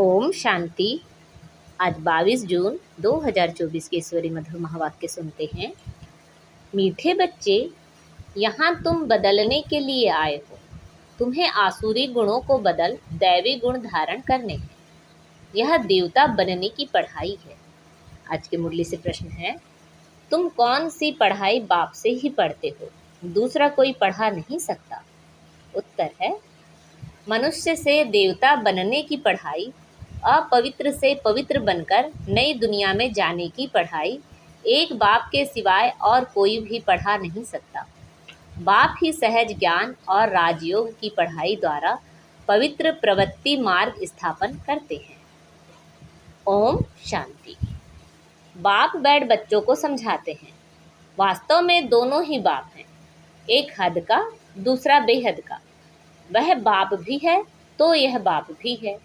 ओम शांति। आज 22 जून 2024 के ईश्वरी मधुर महावाक्य सुनते हैं। मीठे बच्चे, यहाँ तुम बदलने के लिए आए हो। तुम्हें आसुरी गुणों को बदल दैवी गुण धारण करने हैं। यह देवता बनने की पढ़ाई है। आज के मुरली से प्रश्न है, तुम कौन सी पढ़ाई बाप से ही पढ़ते हो? दूसरा कोई पढ़ा नहीं सकता। उत्तर है, मनुष्य से देवता बनने की पढ़ाई, अपवित्र से पवित्र बनकर नई दुनिया में जाने की पढ़ाई एक बाप के सिवाय और कोई भी पढ़ा नहीं सकता। बाप ही सहज ज्ञान और राजयोग की पढ़ाई द्वारा पवित्र प्रवृत्ति मार्ग स्थापन करते हैं। ओम शांति। बाप बैठ बच्चों को समझाते हैं। वास्तव में दोनों ही बाप हैं, एक हद का, दूसरा बेहद का। वह बाप भी है तो यह बाप भी है।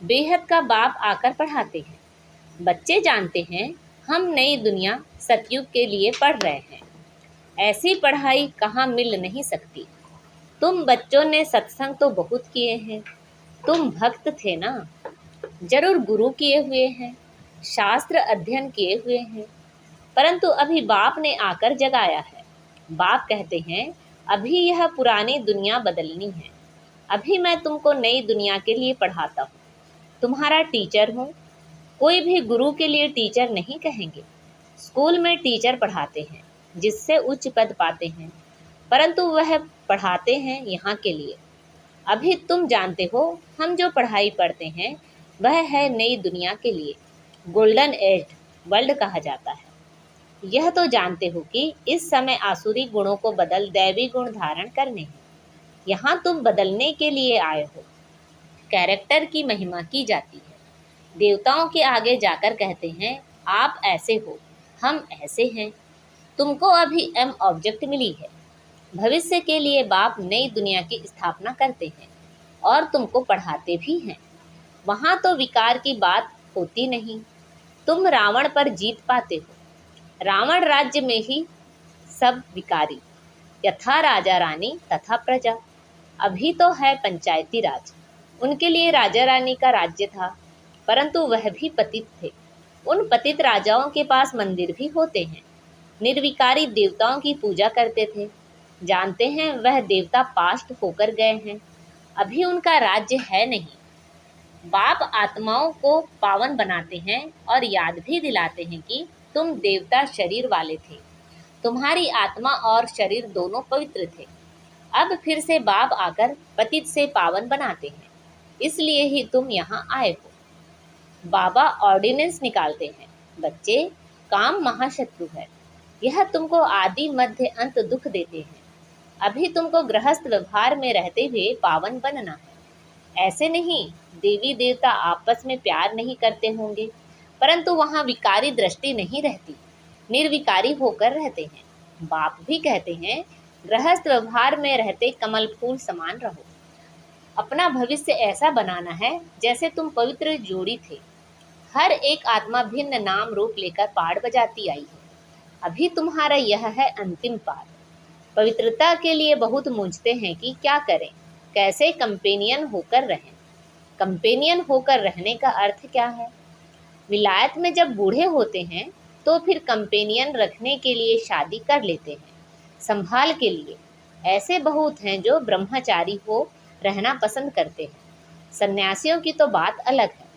बेहद का बाप आकर पढ़ाते हैं। बच्चे जानते हैं हम नई दुनिया सतयुग के लिए पढ़ रहे हैं। ऐसी पढ़ाई कहाँ मिल नहीं सकती। तुम बच्चों ने सत्संग तो बहुत किए हैं, तुम भक्त थे ना, जरूर गुरु किए हुए हैं, शास्त्र अध्ययन किए हुए हैं, परंतु अभी बाप ने आकर जगाया है। बाप कहते हैं अभी यह पुरानी दुनिया बदलनी है। अभी मैं तुमको नई दुनिया के लिए पढ़ाता हूँ, तुम्हारा टीचर हूँ। कोई भी गुरु के लिए टीचर नहीं कहेंगे। स्कूल में टीचर पढ़ाते हैं जिससे उच्च पद पाते हैं, परंतु वह पढ़ाते हैं यहाँ के लिए। अभी तुम जानते हो हम जो पढ़ाई पढ़ते हैं वह है नई दुनिया के लिए। गोल्डन एज वर्ल्ड कहा जाता है। यह तो जानते हो कि इस समय आसुरी गुणों को बदल दैवी गुण धारण करने हैं। यहाँ तुम बदलने के लिए आए हो। कैरेक्टर की महिमा की जाती है। देवताओं के आगे जाकर कहते हैं आप ऐसे हो, हम ऐसे हैं। तुमको अभी एम ऑब्जेक्ट मिली है। भविष्य के लिए बाप नई दुनिया की स्थापना करते हैं और तुमको पढ़ाते भी हैं। वहाँ तो विकार की बात होती नहीं। तुम रावण पर जीत पाते हो। रावण राज्य में ही सब विकारी, यथा राजा रानी तथा प्रजा। अभी तो है पंचायती राज। उनके लिए राजा रानी का राज्य था, परंतु वह भी पतित थे। उन पतित राजाओं के पास मंदिर भी होते हैं। निर्विकारी देवताओं की पूजा करते थे। जानते हैं वह देवता पास्ट होकर गए हैं, अभी उनका राज्य है नहीं। बाप आत्माओं को पावन बनाते हैं और याद भी दिलाते हैं कि तुम देवता शरीर वाले थे। तुम्हारी आत्मा और शरीर दोनों पवित्र थे। अब फिर से बाप आकर पतित से पावन बनाते हैं, इसलिए ही तुम यहाँ आए हो। बाबा ऑर्डिनेंस निकालते हैं, बच्चे काम महाशत्रु है। यह तुमको आदि मध्य अंत दुख देते हैं। अभी तुमको गृहस्थ व्यवहार में रहते हुए पावन बनना है। ऐसे नहीं देवी देवता आपस में प्यार नहीं करते होंगे, परंतु वहाँ विकारी दृष्टि नहीं रहती, निर्विकारी होकर रहते हैं। बाप भी कहते हैं गृहस्थ व्यवहार में रहते कमल फूल समान रहो। अपना भविष्य ऐसा बनाना है जैसे तुम पवित्र जोड़ी थे। हर एक आत्मा भिन्न नाम रूप लेकर पाड़ बजाती आई है। अभी तुम्हारा यह है अंतिम पाठ। पवित्रता के लिए बहुत मूंझते हैं कि क्या करें, कैसे कंपेनियन होकर रहें। कंपेनियन होकर रहने का अर्थ क्या है? विलायत में जब बूढ़े होते हैं तो फिर कंपेनियन रखने के लिए शादी कर लेते हैं, संभाल के लिए। ऐसे बहुत हैं जो ब्रह्मचारी हो रहना पसंद करते हैं। सन्यासियों की तो बात अलग है।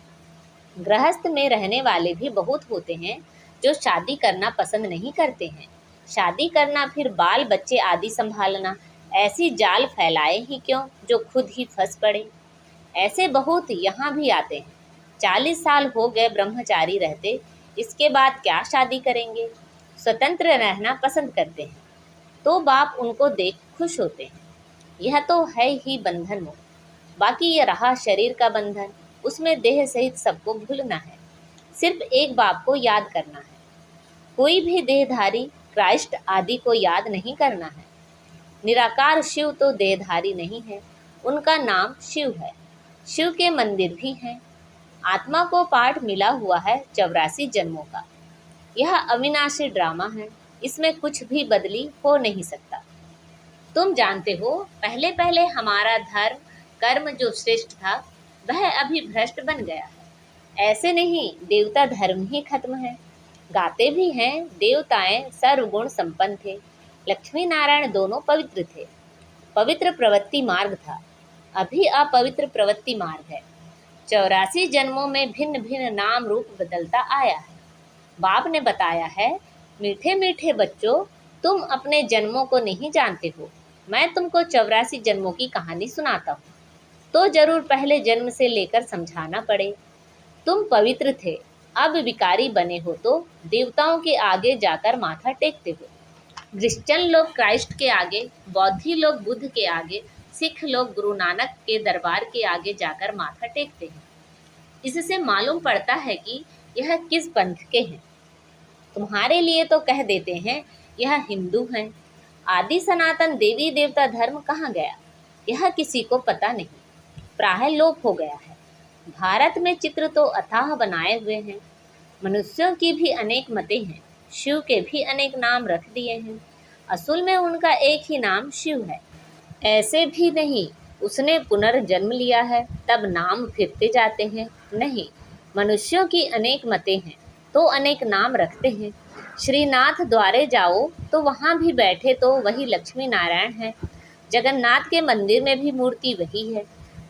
गृहस्थ में रहने वाले भी बहुत होते हैं जो शादी करना पसंद नहीं करते हैं। शादी करना फिर बाल बच्चे आदि संभालना, ऐसी जाल फैलाए ही क्यों जो खुद ही फंस पड़े। ऐसे बहुत यहाँ भी आते हैं। 40 साल हो गए ब्रह्मचारी रहते, इसके बाद क्या शादी करेंगे। स्वतंत्र रहना पसंद करते हैं तो बाप उनको देख खुश होते हैं। यह तो है ही बंधन मुक्त। बाकी यह रहा शरीर का बंधन, उसमें देह सहित सबको भूलना है। सिर्फ एक बाप को याद करना है। कोई भी देहधारी क्राइस्ट आदि को याद नहीं करना है। निराकार शिव तो देहधारी नहीं है, उनका नाम शिव है। शिव के मंदिर भी हैं। आत्मा को पाठ मिला हुआ है 84 जन्मों का। यह अविनाशी ड्रामा है, इसमें कुछ भी बदली हो नहीं सकता। तुम जानते हो पहले पहले हमारा धर्म कर्म जो श्रेष्ठ था, वह अभी भ्रष्ट बन गया है। ऐसे नहीं, देवता धर्म ही खत्म है। गाते भी हैं, देवताएं सर्वगुण संपन्न थे, लक्ष्मी नारायण दोनों पवित्र थे। पवित्र प्रवृत्ति मार्ग था, अभी अपवित्र प्रवृत्ति मार्ग है। 84 जन्मों में भिन्न भिन्न नाम रूप बदलता आया है। बाप ने बताया है, मीठे मीठे बच्चों, तुम अपने जन्मों को नहीं जानते हो। मैं तुमको 84 जन्मों की कहानी सुनाता हूँ, तो जरूर पहले जन्म से लेकर समझाना पड़े। तुम पवित्र थे, अब विकारी बने हो तो देवताओं के आगे जाकर माथा टेकते हो। क्रिश्चियन लोग क्राइस्ट के आगे, बौद्धी लोग बुद्ध के आगे, सिख लोग गुरु नानक के दरबार के आगे जाकर माथा टेकते हैं। इससे मालूम पड़ता है कि यह किस पंथ के हैं। तुम्हारे लिए तो कह देते हैं यह हिंदू हैं। आदि सनातन देवी देवता धर्म कहाँ गया, यह किसी को पता नहीं, प्रायः लोप हो गया है। भारत में चित्र तो अथाह बनाए हुए हैं। मनुष्यों की भी अनेक मतें हैं, शिव के भी अनेक नाम रख दिए हैं। असल में उनका एक ही नाम शिव है। ऐसे भी नहीं उसने पुनर्जन्म लिया है तब नाम फिरते जाते हैं। नहीं, मनुष्यों की अनेक मतें हैं तो अनेक नाम रखते हैं। श्रीनाथ द्वारे जाओ तो वहाँ भी बैठे तो वही लक्ष्मी नारायण है। जगन्नाथ के मंदिर में भी मूर्ति वही है,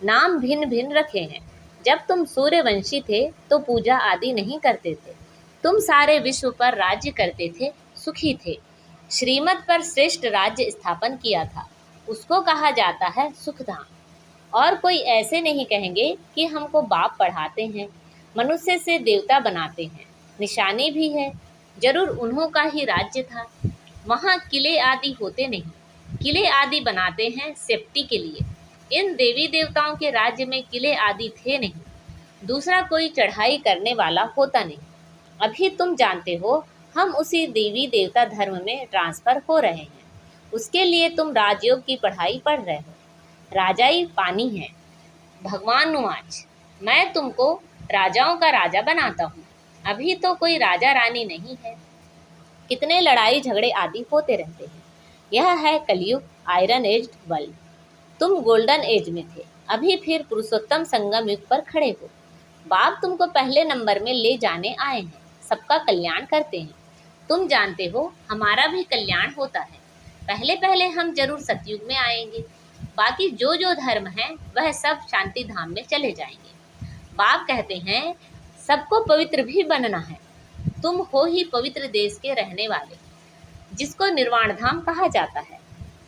नाम भिन्न भिन्न रखे हैं। जब तुम सूर्यवंशी थे तो पूजा आदि नहीं करते थे। तुम सारे विश्व पर राज्य करते थे, सुखी थे। श्रीमत पर श्रेष्ठ राज्य स्थापन किया था, उसको कहा जाता है सुखधाम। और कोई ऐसे नहीं कहेंगे कि हमको बाप पढ़ाते हैं, मनुष्य से देवता बनाते हैं। निशानी भी है, जरूर उन्हों का ही राज्य था। वहाँ किले आदि होते नहीं, किले आदि बनाते हैं सेफ्टी के लिए। इन देवी देवताओं के राज्य में किले आदि थे नहीं, दूसरा कोई चढ़ाई करने वाला होता नहीं। अभी तुम जानते हो हम उसी देवी देवता धर्म में ट्रांसफर हो रहे हैं। उसके लिए तुम राजयोग की पढ़ाई पढ़ रहे हो। राजाई पानी है। भगवान नुआज, मैं तुमको राजाओं का राजा बनाता हूँ। अभी तो कोई राजा रानी नहीं है, कितने लड़ाई झगड़े आदि होते रहते हैं। यह है कलयुग, आयरन एज वर्ल्ड। तुम गोल्डन एज में थे, अभी फिर पुरुषोत्तम संगम युग पर खड़े हो। बाप तुमको पहले नंबर में ले जाने आए हैं, सबका कल्याण करते हैं। तुम जानते हो हमारा भी कल्याण होता है। पहले पहले हम जरूर सतयुग में आएंगे, बाकी जो जो धर्म है वह सब शांति धाम में चले जाएंगे। बाप कहते हैं सबको पवित्र भी बनना है। तुम हो ही पवित्र देश के रहने वाले, जिसको निर्वाण धाम कहा जाता है।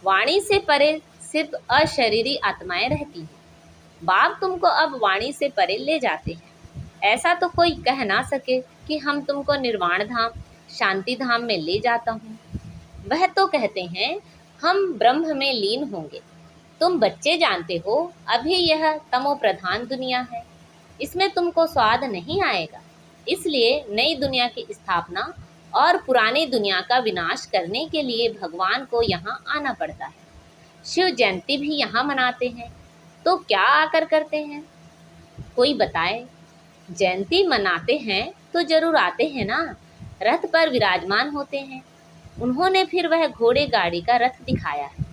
वाणी से परे सिर्फ अशरीरी आत्माएं रहती हैं। बाप तुमको अब वाणी से परे ले जाते हैं। ऐसा तो कोई कह ना सके कि हम तुमको निर्वाण धाम, शांति धाम में ले जाता हूँ। वह तो कहते हैं हम ब्रह्म में लीन होंगे। तुम बच्चे जानते हो अभी यह तमो प्रधान दुनिया है, इसमें तुमको स्वाद नहीं आएगा। इसलिए नई दुनिया की स्थापना और पुरानी दुनिया का विनाश करने के लिए भगवान को यहाँ आना पड़ता है। शिव जयंती भी यहाँ मनाते हैं, तो क्या आकर करते हैं, कोई बताए। जयंती मनाते हैं तो जरूर आते हैं ना, रथ पर विराजमान होते हैं। उन्होंने फिर वह घोड़े गाड़ी का रथ दिखाया है।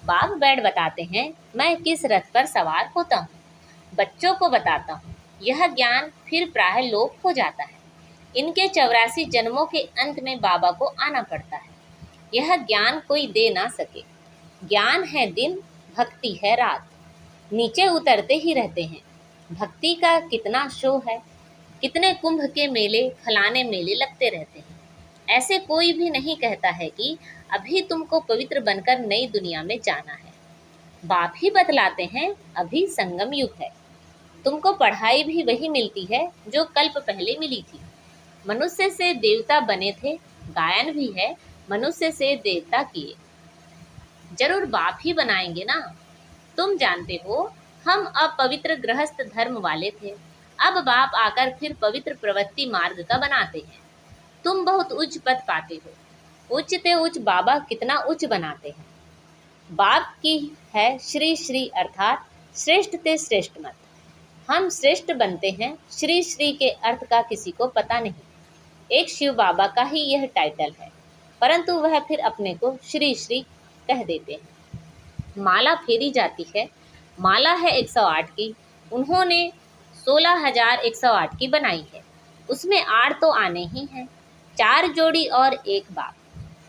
बाप बैठ बताते हैं मैं किस रथ पर सवार होता हूँ, बच्चों को बताता हूँ। यह ज्ञान फिर प्रायः लोप हो जाता है। इनके 84 जन्मों के अंत में बाबा को आना पड़ता है। यह ज्ञान कोई दे ना सके। ज्ञान है दिन, भक्ति है रात, नीचे उतरते ही रहते हैं। भक्ति का कितना शो है, कितने कुंभ के मेले, फलाने मेले लगते रहते हैं। ऐसे कोई भी नहीं कहता है कि अभी तुमको पवित्र बनकर नई दुनिया में जाना है। बाप ही बतलाते हैं अभी संगम युग है। तुमको पढ़ाई भी वही मिलती है जो कल्प पहले मिली थी। मनुष्य से देवता बने थे, गायन भी है मनुष्य से देवता किए। जरूर बाप ही बनाएंगे ना। तुम जानते हो हम अपवित्र गृहस्थ धर्म वाले थे, अब बाप आकर फिर पवित्र प्रवृत्ति मार्ग का बनाते हैं। तुम बहुत उच्च पद पाते हो, उच्च ते उच्च बाबा कितना उच्च बनाते हैं। बाप की है श्री श्री अर्थात श्रेष्ठ ते श्रेष्ठ मत। हम श्रेष्ठ बनते हैं, श्री श्री के अर्थ का किसी को पता नहीं। एक शिव बाबा का ही यह टाइटल है, परंतु वह फिर अपने को श्री श्री कह देते हैं। माला फेरी जाती है, माला है 108 की, उन्होंने 16,108 की बनाई है। उसमें 8 तो आने ही हैं, 4 जोड़ी और 1 बाप,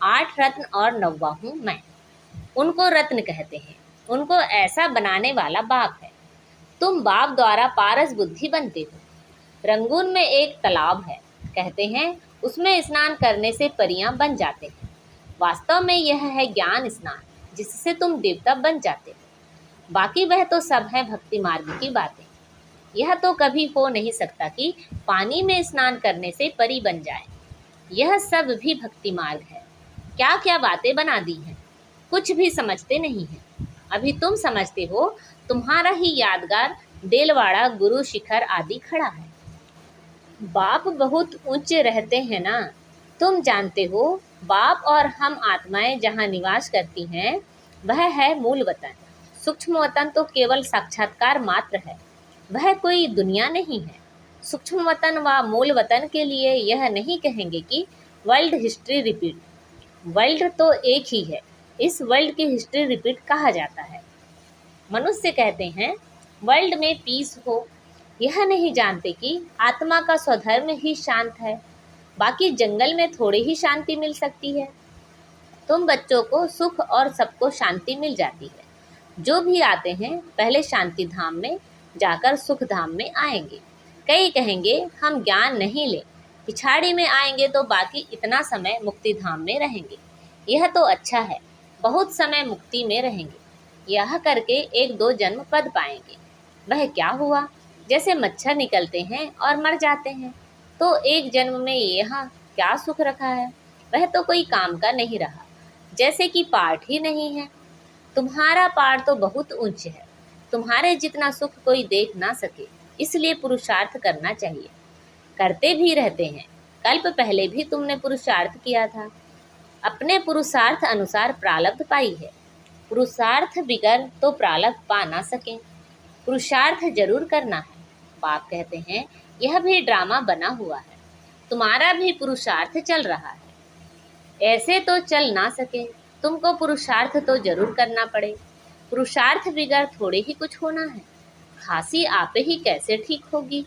8 रत्न और 9वां हूँ मैं। उनको रत्न कहते हैं, उनको ऐसा बनाने वाला बाप है। तुम बाप द्वारा पारस बुद्धि बनते हो। रंगून में एक तालाब है, कहते हैं उसमें स्नान करने से परियां बन जाते हैं। वास्तव में यह है ज्ञान स्नान, जिससे तुम देवता बन जाते हो। बाकी वह तो सब है भक्ति मार्ग की बातें। यह तो कभी हो नहीं सकता कि पानी में स्नान करने से परी बन जाए। यह सब भी भक्ति मार्ग है। क्या क्या बातें बना दी हैं, कुछ भी समझते नहीं हैं। अभी तुम समझते हो, तुम्हारा ही यादगार देलवाड़ा गुरु शिखर आदि खड़ा है। बाप बहुत ऊंचे रहते हैं ना, तुम जानते हो। बाप और हम आत्माएं जहाँ निवास करती हैं, वह है मूल वतन। सूक्ष्म वतन तो केवल साक्षात्कार मात्र है, वह कोई दुनिया नहीं है। सूक्ष्म वतन व मूल वतन के लिए यह नहीं कहेंगे कि वर्ल्ड हिस्ट्री रिपीट। वर्ल्ड तो एक ही है, इस वर्ल्ड की हिस्ट्री रिपीट कहा जाता है। मनुष्य कहते हैं वर्ल्ड में पीस हो, यह नहीं जानते कि आत्मा का स्वधर्म ही शांत है, बाकी जंगल में थोड़ी ही शांति मिल सकती है। तुम बच्चों को सुख और सबको शांति मिल जाती है। जो भी आते हैं पहले शांति धाम में जाकर सुख धाम में आएंगे। कई कहेंगे हम ज्ञान नहीं ले, पिछाड़ी में आएंगे तो बाकी इतना समय मुक्ति धाम में रहेंगे। यह तो अच्छा है, बहुत समय मुक्ति में रहेंगे। यह करके 1-2 जन्म पद पाएंगे। वह क्या हुआ, जैसे मच्छर निकलते हैं और मर जाते हैं, तो एक जन्म में यहाँ क्या सुख रखा है, वह तो कोई काम का नहीं रहा। जैसे कि पाठ ही नहीं है। तुम्हारा पाठ तो बहुत ऊंच है, तुम्हारे जितना सुख कोई देख ना सके, इसलिए पुरुषार्थ करना चाहिए। करते भी रहते हैं। कल्प पहले भी तुमने पुरुषार्थ किया था, अपने पुरुषार्थ अनुसार प्रारब्ध पाई है। पुरुषार्थ बिगर तो प्रारब्ध पा ना सके। पुरुषार्थ जरूर करना है। बाप कहते हैं यह भी ड्रामा बना हुआ है, तुम्हारा भी पुरुषार्थ चल रहा है। ऐसे तो चल ना सके, तुमको पुरुषार्थ तो जरूर करना पड़े। पुरुषार्थ बिगर थोड़े ही कुछ होना है। खांसी आपे ही कैसे ठीक होगी,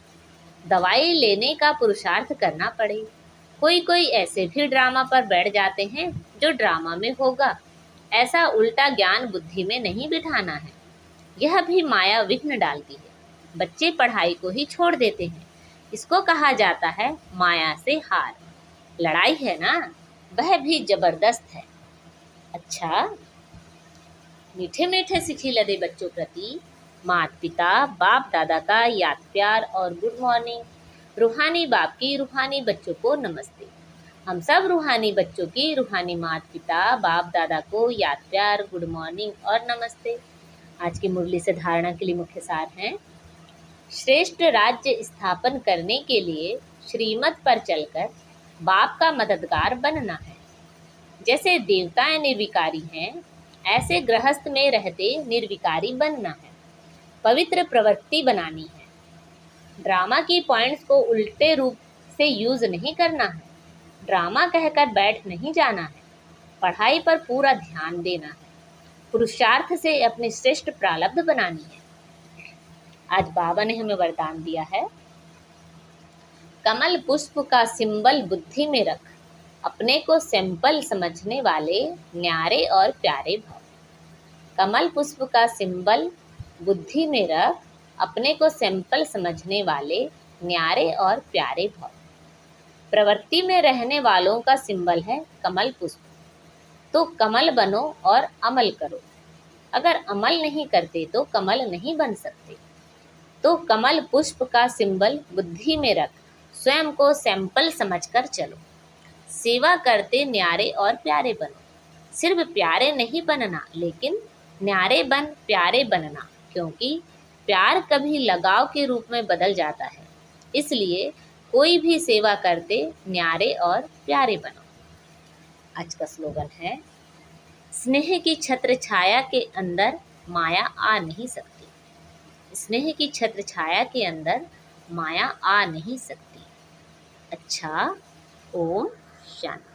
दवाई लेने का पुरुषार्थ करना पड़े। कोई कोई ऐसे भी ड्रामा पर बैठ जाते हैं जो ड्रामा में होगा, ऐसा उल्टा ज्ञान बुद्धि में नहीं बिठाना है। यह भी माया विघ्न डालती है, बच्चे पढ़ाई को ही छोड़ देते हैं। इसको कहा जाता है माया से हार। लड़ाई है ना, वह भी जबरदस्त है। अच्छा, मीठे मीठे सिखी लदे बच्चों प्रति माता पिता बाप दादा का याद प्यार और गुड मॉर्निंग। रूहानी बाप की रूहानी बच्चों को नमस्ते। हम सब रूहानी बच्चों की रूहानी माता पिता बाप दादा को याद प्यार गुड मॉर्निंग और नमस्ते। आज की मुरली से धारणा के लिए मुख्य सार हैं। श्रेष्ठ राज्य स्थापन करने के लिए श्रीमत पर चलकर बाप का मददगार बनना है। जैसे देवताएं निर्विकारी हैं, ऐसे गृहस्थ में रहते निर्विकारी बनना है। पवित्र प्रवृत्ति बनानी है। ड्रामा की पॉइंट्स को उल्टे रूप से यूज नहीं करना है। ड्रामा कहकर बैठ नहीं जाना है। पढ़ाई पर पूरा ध्यान देना है। पुरुषार्थ से अपनी श्रेष्ठ प्रारब्ध बनानी है। आज बाबा ने हमें वरदान दिया है, कमल पुष्प का सिंबल बुद्धि में रख, अपने को सैंपल समझने वाले न्यारे और प्यारे भव। कमल पुष्प का सिंबल बुद्धि में रख, अपने को सैंपल समझने वाले न्यारे और प्यारे भव। प्रवृत्ति में रहने वालों का सिंबल है कमल पुष्प, तो कमल बनो और अमल करो। अगर अमल नहीं करते तो कमल नहीं बन सकते। तो कमल पुष्प का सिंबल बुद्धि में रख, स्वयं को सैंपल समझकर चलो। सेवा करते न्यारे और प्यारे बनो। सिर्फ प्यारे नहीं बनना, लेकिन न्यारे बन प्यारे बनना, क्योंकि प्यार कभी लगाव के रूप में बदल जाता है। इसलिए कोई भी सेवा करते न्यारे और प्यारे बनो। आज का स्लोगन है, स्नेह की छत्र छाया के अंदर माया आ नहीं सकती। स्नेह की छत्र छाया के अंदर माया आ नहीं सकती। अच्छा, ओम शांति।